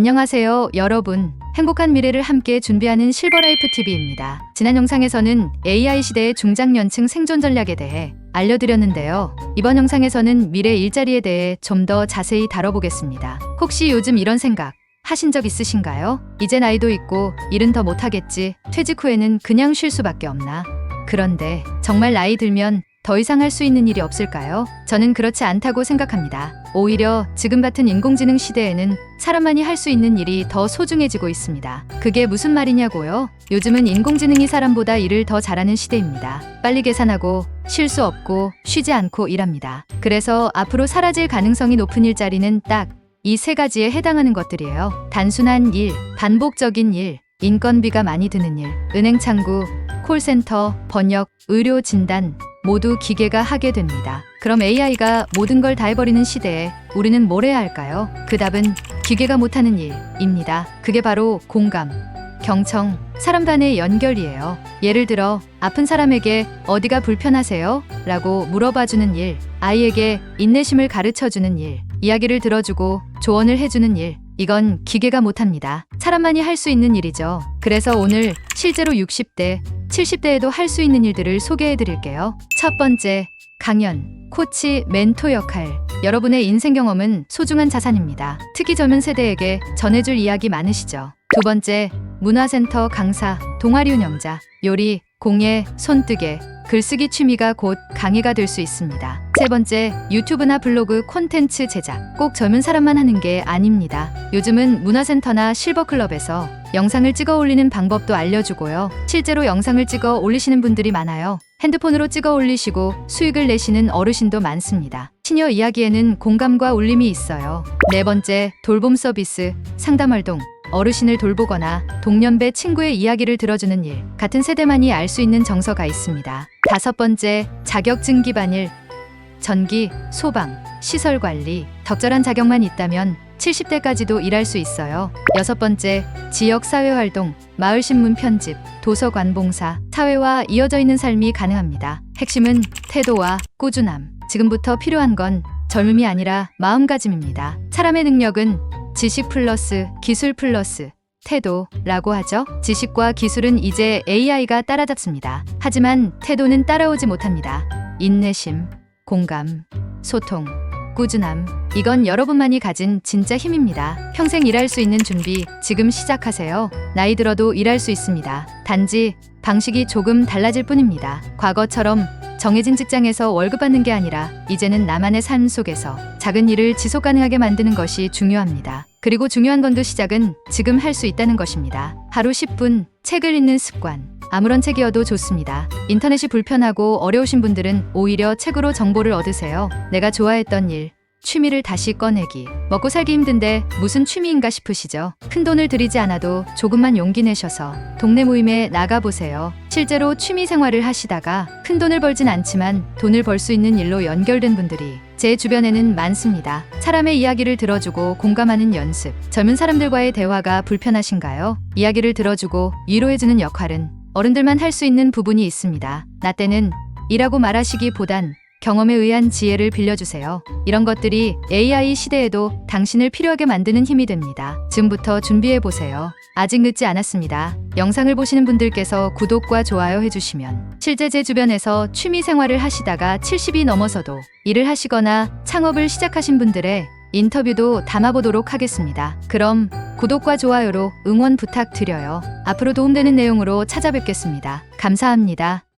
안녕하세요, 여러분. 행복한 미래를 함께 준비하는 실버라이프 TV입니다. 지난 영상에서는 AI 시대의 중장년층 생존 전략에 대해 알려드렸는데요. 이번 영상에서는 미래 일자리에 대해 좀 더 자세히 다뤄보겠습니다. 혹시 요즘 이런 생각 하신 적 있으신가요? 이제 나이도 있고 일은 더 못하겠지. 퇴직 후에는 그냥 쉴 수밖에 없나? 그런데 정말 나이 들면 더 이상 할 수 있는 일이 없을까요? 저는 그렇지 않다고 생각합니다. 오히려 지금 같은 인공지능 시대에는 사람만이 할 수 있는 일이 더 소중해지고 있습니다. 그게 무슨 말이냐고요? 요즘은 인공지능이 사람보다 일을 더 잘하는 시대입니다. 빨리 계산하고 쉴 수 없고 쉬지 않고 일합니다. 그래서 앞으로 사라질 가능성이 높은 일자리는 딱 이 세 가지에 해당하는 것들이에요. 단순한 일, 반복적인 일, 인건비가 많이 드는 일, 은행 창구, 콜센터, 번역, 의료 진단 모두 기계가 하게 됩니다. 그럼 AI가 모든 걸 다 해버리는 시대에 우리는 뭘 해야 할까요? 그 답은 기계가 못하는 일입니다. 그게 바로 공감, 경청, 사람 간의 연결이에요. 예를 들어 아픈 사람에게 어디가 불편하세요? 라고 물어봐주는 일, 아이에게 인내심을 가르쳐주는 일, 이야기를 들어주고 조언을 해주는 일, 이건 기계가 못합니다. 사람만이 할 수 있는 일이죠. 그래서 오늘 실제로 60대, 70대에도 할 수 있는 일들을 소개해 드릴게요. 첫 번째, 강연, 코치, 멘토 역할. 여러분의 인생 경험은 소중한 자산입니다. 특히 젊은 세대에게 전해줄 이야기 많으시죠. 두 번째, 문화센터 강사, 동아리 운영자, 요리, 공예, 손뜨개, 글쓰기 취미가 곧 강의가 될 수 있습니다. 세 번째, 유튜브나 블로그 콘텐츠 제작. 꼭 젊은 사람만 하는 게 아닙니다. 요즘은 문화센터나 실버클럽에서 영상을 찍어 올리는 방법도 알려주고요. 실제로 영상을 찍어 올리시는 분들이 많아요. 핸드폰으로 찍어 올리시고 수익을 내시는 어르신도 많습니다. 시니어 이야기에는 공감과 울림이 있어요. 네 번째, 돌봄 서비스, 상담 활동. 어르신을 돌보거나 동년배 친구의 이야기를 들어주는 일. 같은 세대만이 알 수 있는 정서가 있습니다. 다섯 번째, 자격증 기반 일. 전기, 소방, 시설 관리. 적절한 자격만 있다면 70대까지도 일할 수 있어요. 여섯 번째, 지역 사회 활동, 마을 신문 편집, 도서관 봉사. 사회와 이어져 있는 삶이 가능합니다. 핵심은 태도와 꾸준함. 지금부터 필요한 건 젊음이 아니라 마음가짐입니다. 사람의 능력은 지식 플러스 기술 플러스 태도라고 하죠. 지식과 기술은 이제 AI가 따라잡습니다. 하지만 태도는 따라오지 못합니다. 인내심, 공감, 소통, 꾸준함. 이건 여러분만이 가진 진짜 힘입니다. 평생 일할 수 있는 준비 지금 시작하세요. 나이 들어도 일할 수 있습니다. 단지 방식이 조금 달라질 뿐입니다. 과거처럼 정해진 직장에서 월급 받는 게 아니라 이제는 나만의 삶 속에서 작은 일을 지속 가능하게 만드는 것이 중요합니다. 그리고 중요한 건도 시작은 지금 할 수 있다는 것입니다. 하루 10분 책을 읽는 습관. 아무런 책이어도 좋습니다. 인터넷이 불편하고 어려우신 분들은 오히려 책으로 정보를 얻으세요. 내가 좋아했던 일, 취미를 다시 꺼내기. 먹고 살기 힘든데 무슨 취미인가 싶으시죠? 큰 돈을 들이지 않아도 조금만 용기 내셔서 동네 모임에 나가보세요. 실제로 취미 생활을 하시다가 큰 돈을 벌진 않지만 돈을 벌 수 있는 일로 연결된 분들이 제 주변에는 많습니다. 사람의 이야기를 들어주고 공감하는 연습. 젊은 사람들과의 대화가 불편하신가요? 이야기를 들어주고 위로해주는 역할은 어른들만 할 수 있는 부분이 있습니다. 나 때는 이라고 말하시기보단 경험에 의한 지혜를 빌려주세요. 이런 것들이 AI 시대에도 당신을 필요하게 만드는 힘이 됩니다. 지금부터 준비해보세요. 아직 늦지 않았습니다. 영상을 보시는 분들께서 구독과 좋아요 해주시면 실제 제 주변에서 취미 생활을 하시다가 70이 넘어서도 일을 하시거나 창업을 시작하신 분들의 인터뷰도 담아보도록 하겠습니다. 그럼 구독과 좋아요로 응원 부탁드려요. 앞으로 도움되는 내용으로 찾아뵙겠습니다. 감사합니다.